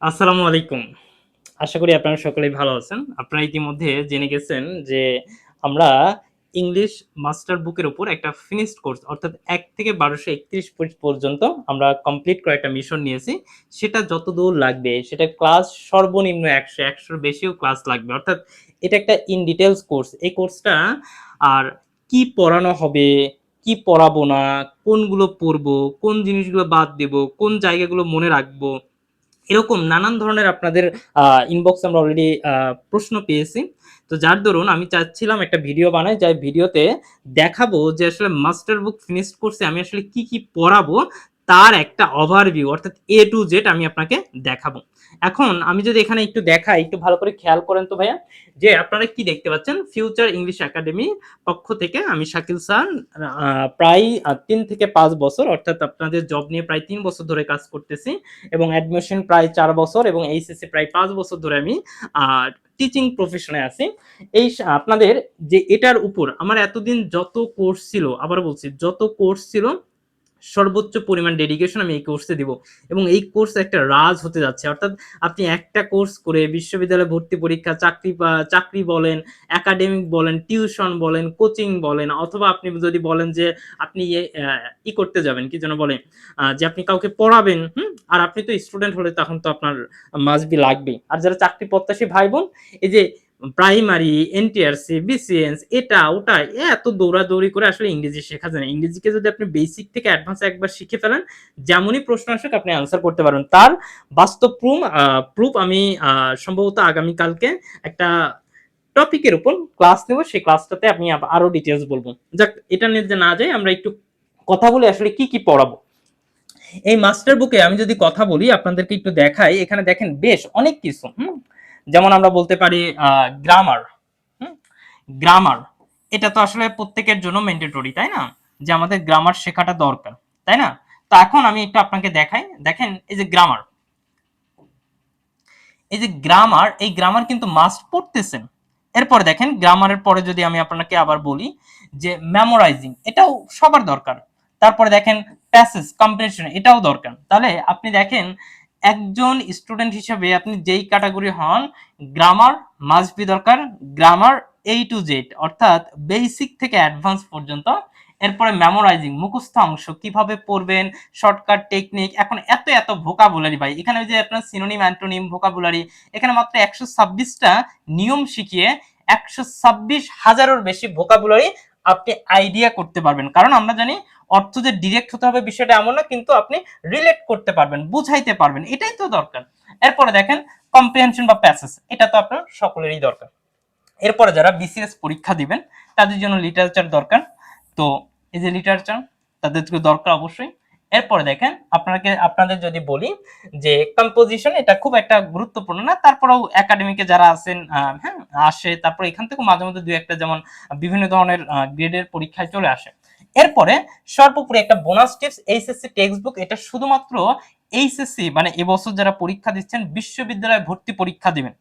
আসসালামু আলাইকুম। আশা করি আপনারা সকলেই ভালো আছেন। আপনারা ইতিমধ্যে জেনে গেছেন যে আমরা ইংলিশ মাস্টার বুকের উপর একটা ফিনিশড কোর্স অর্থাৎ ১ থেকে ১২৩১ পেজ পর্যন্ত আমরা কমপ্লিট করার একটা মিশন নিয়েছি। সেটা যতদূর লাগবে সেটা ক্লাস সর্বনিম্ন ১০০, ১০০ র বেশিও ক্লাস লাগবে। অর্থাৎ এটা একটা ইন ডিটেইলস কোর্স। এই কোর্সটা আর কি পড়ানো হবে, কি পড়াবো না, কোনগুলো পড়বো, কোন জিনিসগুলো বাদ দেব, কোন জায়গাগুলো মনে রাখবো, এরকম নানান ধরনের আপনাদের ইনবক্সে আমরা অলরেডি প্রশ্ন পেয়েছি। তো যার দরুন আমি চাচ্ছিলাম একটা ভিডিও বানাই, যে ভিডিওতে দেখাবো যে আসলে মাস্টার বুক ফিনিশড কোর্সে আমি আসলে কি, কি পড়াবো তার একটা ওভারভিউ অর্থাৎ A to Z আমি আপনাকে দেখাবো। এখন আমি যদি এখানে একটু দেখাই, একটু ভালো করে খেয়াল করেন তো ভাইয়া, যে আপনারা কি দেখতে পাচ্ছেন, ফিউচার ইংলিশ একাডেমি পক্ষ থেকে আমি শাকিল স্যার প্রায় ৩ থেকে ৫ বছর অর্থাৎ আপনাদের জব নিয়ে প্রায় ৩ বছর ধরে কাজ করতেছি এবং অ্যাডমিশন প্রায় ৪ বছর এবং এইচএসসি প্রায় ৫ বছর ধরে আমি টিচিং প্রফেশনে আছি। আপনাদের যে এটার উপর আমার এতদিন যত কোর্স ছিল, আবার বলছি যত কোর্স ছিল, সর্বোচ্চ পরিমাণ ডেডিকেশন আমি এই কোর্সে দিব এবং এই কোর্স একটা রাজ হতে যাচ্ছে। অর্থাৎ আপনি একটা কোর্স করে বিশ্ববিদ্যালয়ে ভর্তি পরীক্ষা, চাকরি বলেন, একাডেমিক বলেন, টিউশন বলেন, কোচিং বলেন, অথবা আপনি যদি বলেন যে আপনি করতে যাবেন, কি যেন বলে, যে আপনি কাউকে পড়াবেন, আর আপনি তো স্টুডেন্ট হলে তখন তো আপনার মাস্ট বি লাগবেই। আর যারা চাকরি প্রত্যাশী ভাই বোন, এই যে প্রাইমারি, এনটিআরসি, বিসিএস, এটা ওটা এত দৌড়াদৌড়ি করে আসলে ইংরেজি শেখা যায় না। ইংরেজিকে যদি আপনি বেসিক থেকে অ্যাডভান্স একবার শিখে ফেলেন, যেমনই প্রশ্ন আসুক আপনি আনসার করতে পারবেন। তার বাস্তব প্রুফ আমি সম্ভবত আগামীকালকে একটা টপিকের উপর ক্লাস নেব, সেই ক্লাসটাতে আমি আরো ডিটেলস বলবো। যাক, এটা নিয়ে যে না যাই, আমরা একটু কথা বলি আসলে কি কি পড়াবো। এই মাস্টার বুকে আমি যদি কথা বলি, আপনাদেরকে একটু দেখাই, এখানে দেখেন বেশ অনেক কিছু। যেমন আমরা বলতে পারি গ্রামার। গ্রামার এটা তো আসলে প্রত্যেকের জন্য ম্যান্ডেটরি, তাই না, যে আমাদের গ্রামার শেখাটা দরকার, তাই না। তো এখন আমি একটু আপনাকে দেখাই, দেখেন এই যে গ্রামার, এই যে গ্রামার, এই গ্রামার কিন্তু মাস্ট পড়তেছেন। এরপরে দেখেন গ্রামারের পরে যদি আমি আপনাকে আবার বলি যে মেমোরাইজিং, এটাও সবার দরকার। তারপরে দেখেন প্যাসেজ কম্প্রিহেনশন, এটাও দরকার। তাহলে আপনি দেখেন একজন স্টুডেন্ট হিসেবে আপনি যেই ক্যাটাগরি হন, গ্রামার মাস্ট বি দরকার। গ্রামার A to Z অর্থাৎ বেসিক থেকে অ্যাডভান্স পর্যন্ত। এরপরে মেমোরাইজিং, মুখস্থ অংশ কিভাবে পড়বেন, শর্টকাট টেকনিক। এখন এত এত ভোকাবুলারি ভাই, এখানে যে আপনার সিনোনিম অ্যান্টোনিম ভোকাবুলারি, এখানে মাত্র ১২৬টা নিয়ম শিখিয়ে ১২৬,০০০-এর বেশি ভোকাবুলারি আপনি আইডিয়া করতে পারবেন। কারণ আমরা জানি অর্থ যে ডিরেক্ট হতে হবে বিষয়টা এমন না, কিন্তু আপনি রিলেট করতে পারবেন, বুঝাইতে পারবেন, এটাই তো দরকার। এরপরে দেখেন কম্প্রিহেনশন বা প্যাসেজ, এটা তো আপনার সকলেরই দরকার। এরপরে যারা বিসিএস পরীক্ষা দিবেন তাদের জন্য লিটারেচার দরকার। তো এই যে লিটারেচার তাদের দরকার অবশ্যই। এরপরে দেখেন আপনাদের যদি বলি যে কম্পোজিশন, এটা খুব একটা গুরুত্বপূর্ণ না, তারপরেও একাডেমিকে যারা আছেন হ্যাঁ আসে, তারপর এখান থেকে মাঝে মধ্যে দুই একটা, যেমন বিভিন্ন ধরনের গ্রেডের পরীক্ষায় চলে আসে। এরপরে সর্বোপরি একটা bonus tips, HSC text book, এটা শুধুমাত্র এইচএসসি মানে এবছর যারা পরীক্ষা দিচ্ছেন, বিশ্ববিদ্যালয়ে ভর্তি পরীক্ষা দিবেন,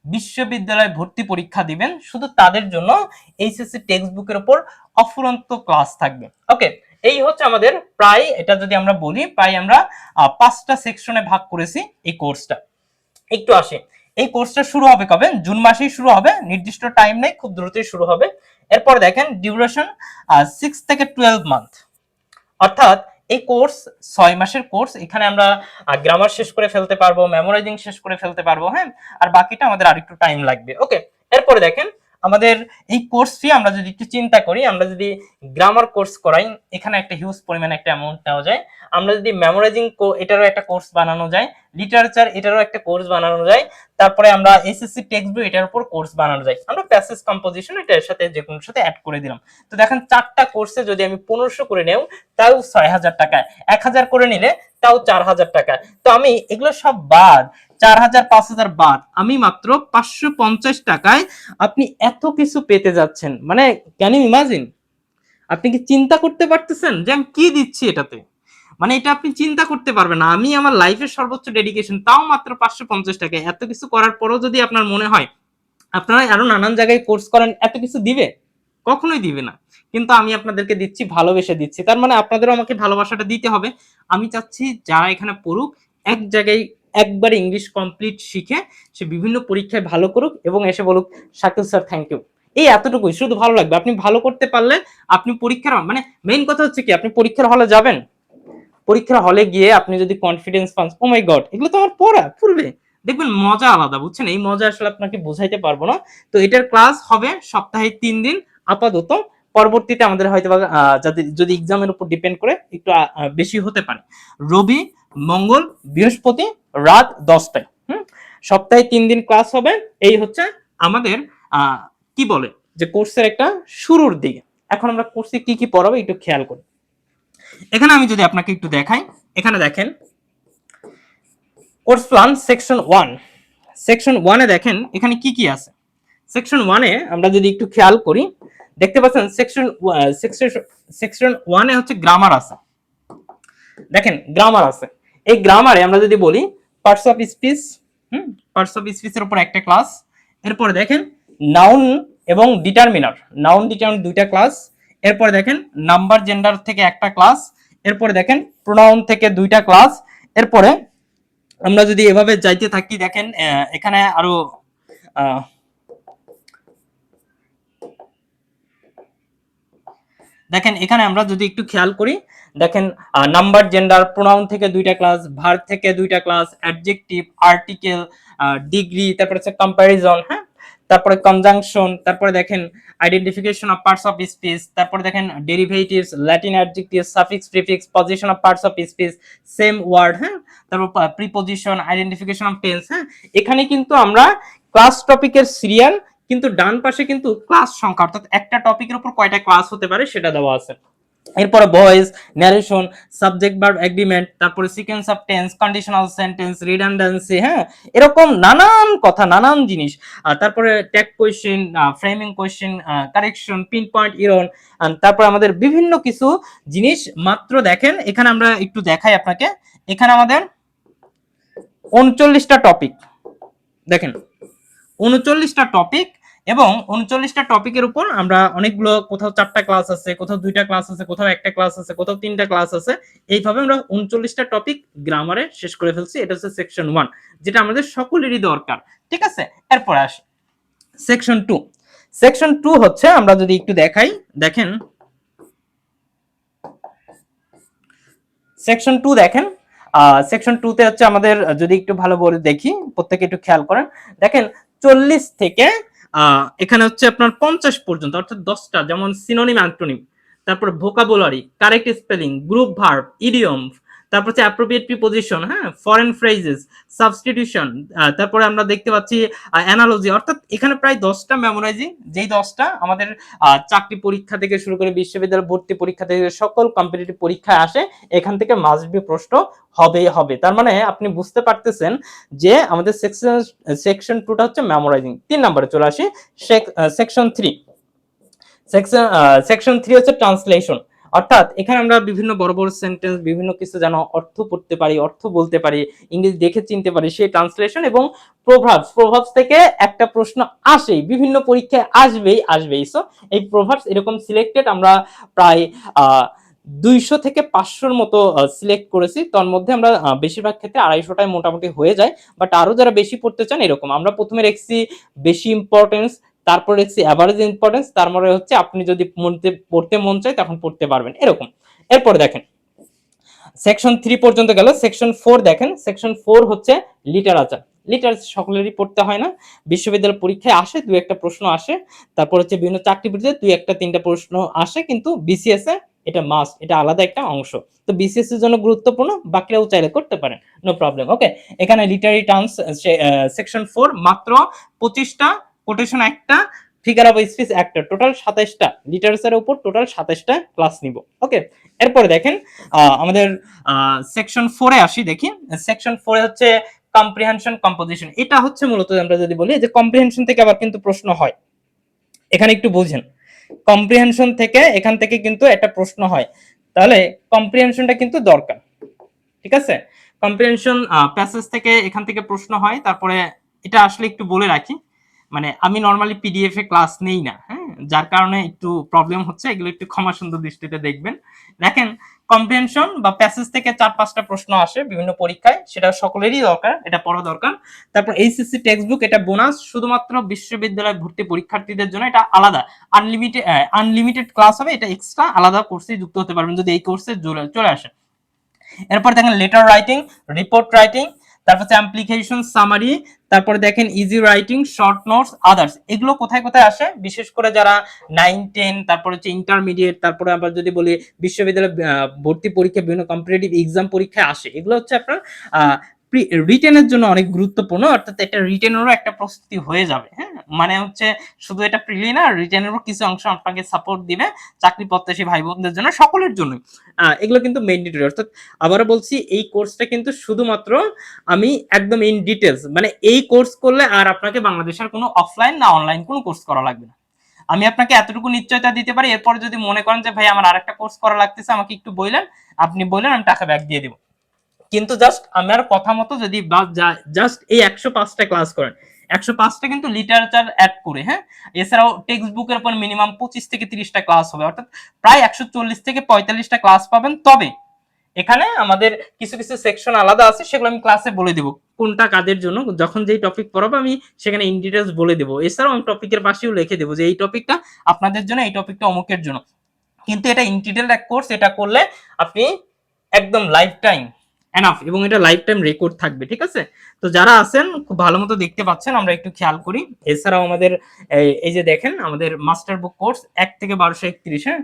বিশ্ববিদ্যালয়ে ভর্তি পরীক্ষা দিবেন, শুধু তাদের জন্য এইচএসসি টেক্সট বুকের উপর অফুরন্ত ক্লাস থাকবে। ওকে, এই হচ্ছে আমাদের প্রায়, এটা যদি আমরা বলি প্রায় আমরা 5টা সেকশনে ভাগ করেছি এই কোর্সটা। একটু আসে, এই কোর্সটা শুরু হবে কবে? জুন মাসেই শুরু হবে, নির্দিষ্ট টাইম নেই, খুব দ্রুতই শুরু হবে। এরপর দেখেন ডিউরেশন 6 থেকে 12 মান্থ, অর্থাৎ এই কোর্স 6 মাসের কোর্স। এখানে আমরা গ্রামার শেষ করে ফেলতে পারবো, মেমোরাইজিং শেষ করে ফেলতে পারবো, হ্যাঁ, আর বাকিটা আমাদের আরেকটু টাইম লাগবে। ওকে, এরপরে দেখেন আমাদের এই কোর্স ফি আমরা যদি একটু চিন্তা করি, আমরা যদি গ্রামার কোর্স করাই, এখানে একটা হিউজ পরিমাণে একটা অ্যামাউন্ট নেওয়া যায়। আমরা যদি মেমোরাইজিং এটারও একটা কোর্স বানানো যায়, লিটারেচার এটারও একটা কোর্স বানানো যায়, তারপরে আমরা এসএসসি টেক্সট বুক এটার উপর কোর্স বানানো যায়, আমরা প্যাসেজ কম্পোজিশন এটার সাথে যে কোনোর সাথে অ্যাড করে দিলাম। তো দেখেন 4টা কোর্সে যদি আমি 1500 করে নেও, তাও 6000 টাকায়, 1000 করে নিলে তাও 4000 টাকা। তো আমি এগুলো সব বাদ, 4000 5000 বাদ, আমি মাত্র 550 টাকায় আপনি এত কিছু পেতে যাচ্ছেন। মানে ক্যান ইউ ইমাজিন? আপনি কি চিন্তা করতে পারতেছেন যে আমি কি দিচ্ছি এটাতে? মানে এটা আপনি চিন্তা করতে পারবেন না। আমি আমার লাইফের সর্বোচ্চ ডেডিকেশন, তাও মাত্র 550 টাকায়। এত কিছু করার পরেও যদি আপনার মনে হয় আপনারা আরো নানান জায়গায় কোর্স করেন, এত কিছু দিবে? কখনোই দিবে না। কিন্তু আমি আপনাদেরকে দিচ্ছি, ভালোবেসে দিচ্ছি। তার মানে আপনাদেরও আমাকে ভালোবাসাটা দিতে হবে। আমি চাচ্ছি যারা এখানে পড়ুক, এক জায়গায় একবারে ইংলিশ কমপ্লিট শিখে সে বিভিন্ন পরীক্ষায় ভালো করুক এবং এসে বলুক শাকিল স্যার থ্যাংক ইউ। এই এতটুকুই, শুধু ভালো লাগবে। আপনি ভালো করতে পারলে আপনি পরীক্ষার মানে মেইন কথা হচ্ছে কি, আপনি পরীক্ষার হলে যাবেন, পরীক্ষার হলে গিয়ে আপনি যদি কনফিডেন্স পান, ও মাই গড এগুলো তো আমার পড়া পড়বে, দেখবেন মজা আলাদা, বুঝছেন? এই মজা আসলে আপনাকে বোঝাইতে পারবো না। তো এটার ক্লাস হবে সপ্তাহে 3 দিন আপাতত। পরবর্তীতে আমাদের হয়তো যদি এক্সামের উপর ডিপেন্ড করে একটু বেশি হতে পারে। রবি, মঙ্গল, বৃহস্পতি রাত 10টায়। সপ্তাহে 3 দিন ক্লাস হবে। এই হচ্ছে আমাদের কি বলে যে কোর্সের একটা শুরুর দিকে। এখন আমরা কোর্সে কি কি পড়াবো একটু খেয়াল করি। এখানে আমি যদি আপনাকে একটু দেখাই, এখানে দেখেন কোর্স প্ল্যান সেকশন 1। সেকশন 1-এ দেখেন এখানে কি কি আছে। সেকশন 1-এ আমরা যদি একটু খেয়াল করি, দেখতে পাচ্ছেন সেকশন 1-এ হচ্ছে গ্রামার আছে। দেখেন গ্রামার আছে। এই গ্রামারে আমরা যদি বলি parts of speech, parts of স্পিচের উপর একটা ক্লাস। এরপরে দেখেন নাউন এবং ডিটারমিনার, নাউন ডিটারমিনার 2টা ক্লাস। এরপরে দেখেন নাম্বার জেন্ডার থেকে একটা ক্লাস। এরপরে দেখেন প্রোনাউন থেকে 2টা ক্লাস। এরপরে আমরা যদি এভাবে যাইতে থাকি, দেখেন এখানে আরো দেখেন এখানে আমরা যদি একটু খেয়াল করি, দেখেন নাম্বার জেন্ডার প্রোনাউন থেকে 2টা ক্লাস, ভার্ব থেকে 2টা ক্লাস, অ্যাডজেক্টিভ, আর্টিকেল, ডিগ্রি, তারপরে হচ্ছে কম্প্যারিজন, হ্যাঁ, তারপরে কনজাংশন, তারপরে দেখেন identification of parts of speech, তারপরে দেখেন derivatives, Latin adjectives, suffix, prefix, position of parts of speech, same word, হ্যাঁ, তারপর প্রিপজিশন, আইডেন্টিফিকেশন অফ টেন্স, হ্যাঁ। এখানে কিন্তু আমরা ক্লাস টপিকের সিরিয়াল, কিন্তু ডান পাশে কিন্তু ক্লাস সংখ্যা, অর্থাৎ একটা টপিকের উপর কয়টা ক্লাস হতে পারে সেটা দেওয়া আছে। এরপরে voice, narration, subject verb agreement, তারপরে sequence of tense, conditional sentence, redundancy, হ্যাঁ, এরকম নানান কথা, নানান জিনিস। তারপরে tag question, framing question, correction, pinpoint error, তারপর আমাদের বিভিন্ন কিছু জিনিস। মাত্র দেখেন এখানে আমরা একটু দেখাই আপনাকে, এখানে আমাদের 39টা টপিক, দেখেন 39টা টপিক, এবং 39টা টপিকের উপর আমরা অনেকগুলো, কোথাও 4টা ক্লাস আছে, কোথাও 2টা ক্লাস আছে, কোথাও একটা ক্লাস আছে, কোথাও 3টা ক্লাস আছে। এইভাবে আমরা 39টা টপিক গ্রামারে শেষ করে ফেলছি। এটা হচ্ছে সেকশন 1, যেটা আমাদের সকলেরই দরকার, ঠিক আছে। এরপর আসি সেকশন 2। সেকশন 2 হচ্ছে, আমরা যদি একটু দেখাই, দেখেন সেকশন 2 দেখেন, সেকশন 2 তে হচ্ছে আমাদের, যদি একটু ভালো করে দেখি, প্রত্যেকে একটু খেয়াল করেন, দেখেন 40 থেকে এখানে হচ্ছে আপনার 50 পর্যন্ত, অর্থাৎ 10টা, যেমন সিনোনিম, অ্যান্টোনিম, তারপর vocabulary, correct spelling, group verb, idiom, তারপর হচ্ছে অ্যাপ্রোপ্রিয়েট প্রিপজিশন, হ্যাঁ, ফরেন ফ্রেজেস, সাবস্টিটিউশন, তারপরে আমরা দেখতে পাচ্ছি অ্যানালজি, অর্থাৎ এখানে প্রায় 10টা মেমোরাইজিং, যেই 10টা আমাদের চাকরি পরীক্ষা থেকে শুরু করে বিশ্ববিদ্যালয় ভর্তি পরীক্ষা থেকে সকল কম্পিটিটিভ পরীক্ষায় আসে। এখান থেকে মাস্ট বি প্রশ্ন হবেই হবে। তার মানে আপনি বুঝতে পারতেছেন যে আমাদের সেকশন 2টা হচ্ছে মেমোরাইজিং। 3 নম্বরে চলে আসি, সেকশন 3। সেকশন 3 হচ্ছে ট্রান্সলেশন, অর্থাৎ এখানে আমরা বিভিন্ন বড় বড় সেন্টেন্স, বিভিন্ন কিছু যেন অর্থ পড়তে পারি, অর্থ বলতে পারি, ইংরেজি দেখে চিনতে পারি, সেই ট্রান্সলেশন। এবং প্রভাবস থেকে একটা প্রশ্ন আসেই, বিভিন্ন পরীক্ষায় আসবেই। সো এই প্রভাবস এরকম সিলেক্টেড আমরা প্রায় 200 থেকে 500-র মতো সিলেক্ট করেছি। তার মধ্যে আমরা বেশিরভাগ ক্ষেত্রে 250টায় মোটামুটি হয়ে যায়। বাট আরো যারা বেশি পড়তে চান, এরকম আমরা প্রথমে রেখেছি বেশি ইম্পর্টেন্স, তারপর রেখেছি অ্যাভারেজ ইম্পর্টেন্স, তার মানে হচ্ছে আপনি যদি পড়তে মন চায় তখন পড়তে পারবেন, এরকম। এরপরে দেখেন সেকশন 3 পর্যন্ত গেল। সেকশন 4 দেখেন, সেকশন 4 হচ্ছে লিটারেচার। লিটারেচার সকলেরই পড়তে হয় না, বিশ্ববিদ্যালয় পরীক্ষায় আসে 2-একটা প্রশ্ন আসে, তারপর হচ্ছে বিভিন্ন চাকরি পরীক্ষায় 2-একটা 3টা প্রশ্ন আসে, কিন্তু বিসিএস এ এটা মাস্ট, এটা আলাদা একটা অংশ। তো বিসিএস এর জন্য গুরুত্বপূর্ণ, বাকিরাও চাইলে করতে পারেন, নো প্রবলেম। ওকে, এখানে লিটারি টার্মস সেকশন 4 মাত্র 25টা, কোটেশন একটা, ফিগার অফ স্পিচ একটা, টোটাল 27টা, লিটারেচারের উপর টোটাল 27টা ক্লাস নিব। ওকে, এরপরে দেখেন আমাদের সেকশন 4-এ আসি, দেখি সেকশন 4-এ হচ্ছে কম্প্রিহেনশন, কম্পোজিশন। এটা হচ্ছে মূলত আমরা যদি বলি যে কম্প্রিহেনশন থেকে আবার কিন্তু প্রশ্ন হয়, এখানে একটু বুঝেন, কম্প্রিহেনশন থেকে এখান থেকে কিন্তু একটা প্রশ্ন হয়, তাহলে কম্প্রিহেনশনটা কিন্তু দরকার, ঠিক আছে। কম্প্রিহেনশন প্যাসেজ থেকে এখান থেকে প্রশ্ন হয়। তারপরে এটা আসলে একটু বলে রাখি, মানে আমি নরমালি পিডিএফ এ ক্লাস নেই না, হ্যাঁ, যার কারণে একটু প্রবলেম হচ্ছে, এগুলো একটু ক্ষমা সুন্দর দৃষ্টিতে দেখবেন। দেখেন কম্প্রিহেনশন বা প্যাসেজ থেকে 4-5টা প্রশ্ন আসে বিভিন্ন পরীক্ষায়, সেটা সকলেরই দরকার, এটা পড়া দরকার। তারপর এইচএসসি টেক্সট বুক, এটা বোনাস শুধুমাত্র বিশ্ববিদ্যালয় ভর্তি পরীক্ষার্থীদের জন্য, এটা আলাদা আনলিমিটেড ক্লাস হবে, এটা এক্সট্রা আলাদা কোর্সে যুক্ত হতে পারবেন যদি এই কোর্সে চলে আসে। এরপর দেখেন লেটার রাইটিং, রিপোর্ট রাইটিং, তারপর হচ্ছে অ্যাপ্লিকেশন সামারি, তারপরে দেখেন easy writing, short notes, others. এগুলো কোথায় কোথায় আসে? বিশেষ করে যারা 9-10, তারপর হচ্ছে ইন্টারমিডিয়েট, তারপরে আবার যদি বলি বিশ্ববিদ্যালয় ভর্তি পরীক্ষা, বিভিন্ন কম্পিটিটিভ এক্সাম পরীক্ষায় আসে। এগুলো হচ্ছে আপনার রিটেনের জন্য অনেক গুরুত্বপূর্ণ, অর্থাৎ এটা রিটেনেরও একটা প্রস্তুতি হয়ে যাবে, হ্যাঁ, মানে হচ্ছে শুধু এটা প্রিলি না, রিটেনেরও কিছু অংশ আপনাকে সাপোর্ট দিবে চাকরি প্রত্যাশী ভাই বোনদের জন্য, সকলের জন্য। এগুলো কিন্তু ম্যান্ডেটরি, অর্থাৎ আবারও বলছি এই কোর্সটা কিন্তু শুধুমাত্র আমি একদম ইন ডিটেলস, মানে এই কোর্স করলে আর আপনাকে বাংলাদেশের কোনো অফলাইন না অনলাইন কোনো কোর্স করা লাগবে না। আমি আপনাকে এতটুকু নিশ্চয়তা দিতে পারি, এরপর যদি মনে করেন যে ভাই আমার আরেকটা কোর্স করা লাগতেছে, আমাকে একটু বললেন, আপনি বললেন, আমি টাকা ব্যাক দিয়ে দিব। কিন্তু জাস্ট আমার কথা মতো যদি জাস্ট এই 105টা ক্লাস করেন, 105টা কিন্তু লিটারেচার অ্যাড করে, হ্যাঁ, এছাড়াও টেক্সট বুকের উপর মিনিমাম 25 থেকে 30টা ক্লাস হবে, অর্থাৎ প্রায় 140 থেকে 45টা ক্লাস পাবেন। তবে এখানে আমাদের কিছু কিছু সেকশন আলাদা আছে, সেগুলো আমি ক্লাসে বলে দিব কোনটা কাদের জন্য, যখন যেই টপিক পড়াবো আমি সেখানে ইন ডিটেলস বলে দেবো। এছাড়াও আমি টপিকের পাশেও লিখে দেবো যে এই টপিকটা আপনাদের জন্য, এই টপিকটা অমুকের জন্য। কিন্তু এটা ইন ডিটেল এক কোর্স, এটা করলে আপনি একদম লাইফ টাইম এনাফ, এবং এটা লাইফ টাইম রেকর্ড থাকবে, ঠিক আছে? তো যারা আছেন খুব ভালো মতো দেখতে পাচ্ছেন, আমরা একটু খেয়াল করি। এছাড়াও আমাদের এই যে দেখেন আমাদের মাস্টার বুক কোর্স 1 থেকে 1231, হ্যাঁ,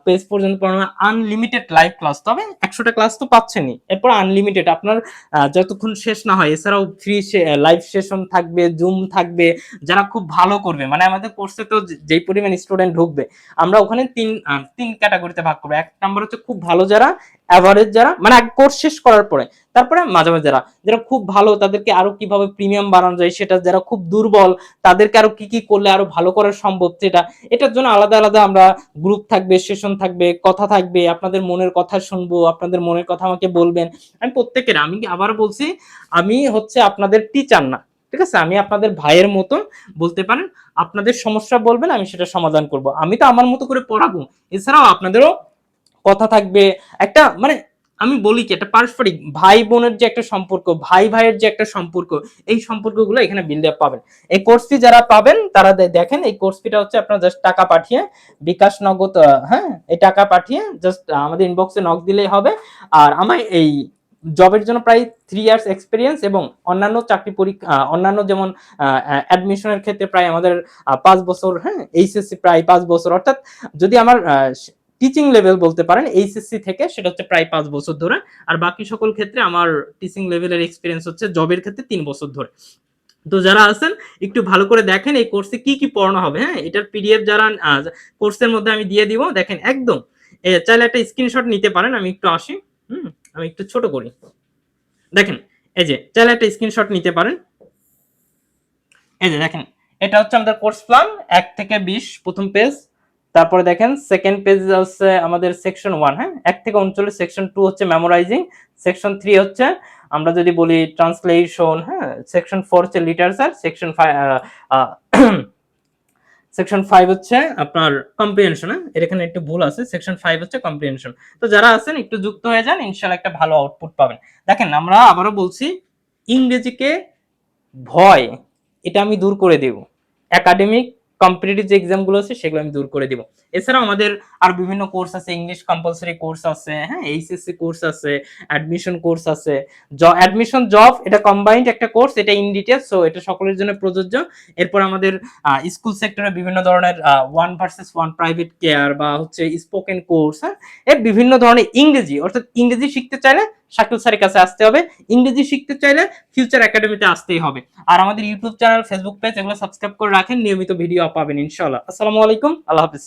পেজ পর্যন্ত পড়ানো, আনলিমিটেড লাইভ ক্লাস। তবে 100টা ক্লাস তো পাচ্ছেনই, এরপর আনলিমিটেড আপনার যতক্ষণ শেষ না হয়। এছাড়াও ফ্রি লাইভ সেশন থাকবে, জুম থাকবে। যারা খুব ভালো করবে, মানে আমাদের কোর্সে তো যেই পরিমাণ স্টুডেন্ট ঢুকবে, আমরা ওখানে তিন ক্যাটাগরিতে ভাগ করবো। 1 নাম্বার হচ্ছে খুব ভালো যারা, এভারেজ যারা, মানে কোর্স শেষ করার পরে, তারপরে মাঝামাঝি যারা খুব ভালো, তাদেরকে আরো কিভাবে প্রিমিয়াম বানানো যায় সেটা, যারা খুব দুর্বল তাদেরকে আরো কি কি করলে আরো ভালো করা সম্ভব সেটা, এটার জন্য আলাদা আলাদা আমরা গ্রুপ থাকবে, সেশন থাকবে, কথা থাকবে, আপনাদের মনের কথা শুনবো, আপনাদের মনের কথা আমাকে বলবেন। আমি প্রত্যেকের, আমি আবার বলছি, আমি হচ্ছে আপনাদের টিচার না, ঠিক আছে, আমি আপনাদের ভাইয়ের মতো বলতে পারেন। আপনাদের সমস্যা বলবেন, আমি সেটা সমাধান করব। আমি তো আমার মতো করে পড়াবো, এছাড়াও আপনাদেরও কথা থাকবে। একটা মানে আমি বলি কি, একটা পারস্পরিক ভাই বোনের যে একটা সম্পর্ক, ভাই ভাইয়ের যে একটা সম্পর্ক, এই সম্পর্কগুলো এখানে বিল্ড আপ পাবেন। এই কোর্স ফি যারা পাবেন তারা দেখেন, এই কোর্স ফিটা হচ্ছে আপনার জাস্ট টাকা পাঠিয়ে, বিকাশ নগদ, হ্যাঁ, এই টাকা পাঠিয়ে জাস্ট আমাদের ইনবক্সে নক দিলেই হবে। আর আমার এই জবের জন্য প্রায় 3 ইয়ার্স এক্সপিরিয়েন্স, এবং অন্যান্য চাকরি পরীক্ষা, অন্যান্য যেমন অ্যাডমিশনের ক্ষেত্রে প্রায় আমাদের 5 বছর, হ্যাঁ, এইচএসসি প্রায় 5 বছর, অর্থাৎ যদি আমার টিচিং লেভেল বলতে পারেন এইচএসসি থেকে, সেটা হচ্ছে প্রায় 5 বছর ধরে। আর বাকি সকল ক্ষেত্রে আমার টিচিং লেভেলের এক্সপিরিয়েন্স হচ্ছে জবের ক্ষেত্রে 3 বছর ধরে। তো যারা আছেন একটু ভালো করে দেখেন এই কোর্সে কি কি পড়ানো হবে, হ্যাঁ, এটার পিডিএফ যারা কোর্সের মধ্যে আমি দিয়ে দিব, দেখেন একদম চাইলে একটা স্ক্রিনশট নিতে পারেন। আমি একটু আসি, আমি একটু ছোট করি, দেখেন, এই যে চাইলে একটা স্ক্রিনশট নিতে পারেন। এই যে দেখেন, এটা হচ্ছে আমাদের কোর্স প্ল্যান 1 থেকে 20 প্রথম পেজ। তারপরে দেখেন সেকেন্ড পেজ হচ্ছে আমাদের সেকশন 1, হ্যাঁ, 1 থেকে 39। সেকশন 2 হচ্ছে মেমোরাইজিং। সেকশন 3 হচ্ছে আমরা যদি বলি ট্রান্সলেশন, হ্যাঁ। সেকশন 4 হচ্ছে লিটারেচার। সেকশন 5 হচ্ছে আপনার কম্প্রিহেনশন, হ্যাঁ, এখানে একটু ভুল আছে, সেকশন 5 হচ্ছে কম্প্রিহেনশন। তো যারা আছেন একটু যুক্ত হয়ে যান, ইনশাআল্লাহ একটা ভালো আউটপুট পাবেন। দেখেন আমরা আবারও বলছি, ইংরেজিকে ভয়, এটা আমি দূর করে দেব। একাডেমিক কম্পিটিটিভ যে এক্সাম গুলো আছে সেগুলো আমি দূর করে দিব। এছাড়াও আমাদের আর বিভিন্ন কোর্স আছে, ইংলিশ কম্পালসরি কোর্স আছে, হ্যাঁ, এইচএসসি কোর্স আছে, অ্যাডমিশন কোর্স আছে, অ্যাডমিশন জব, এটা কম্বাইন্ড একটা কোর্স, এটা ইন ডিটেইলস, সো এটা সকলের জন্য প্রযোজ্য। এরপর আমাদের স্কুল সেক্টরে বিভিন্ন ধরনের 1 ভার্সেস 1 প্রাইভেট কেয়ার বা হচ্ছে স্পোকেন কোর্স, হ্যাঁ, এর বিভিন্ন ধরনের ইংরেজি, অর্থাৎ ইংরেজি শিখতে চাইলে শাকিল স্যারের কাছে আসতে হবে, ইংরেজি শিখতে চাইলে ফিউচার একাডেমিতে আসতেই হবে। আর আমাদের ইউটিউব চ্যানেল, ফেসবুক পেজ, এগুলো সাবস্ক্রাইব করে রাখেন, নিয়মিত ভিডিও পাবেন ইনশাআল্লাহ। আসসালামু আলাইকুম, আল্লাহ হাফেজ।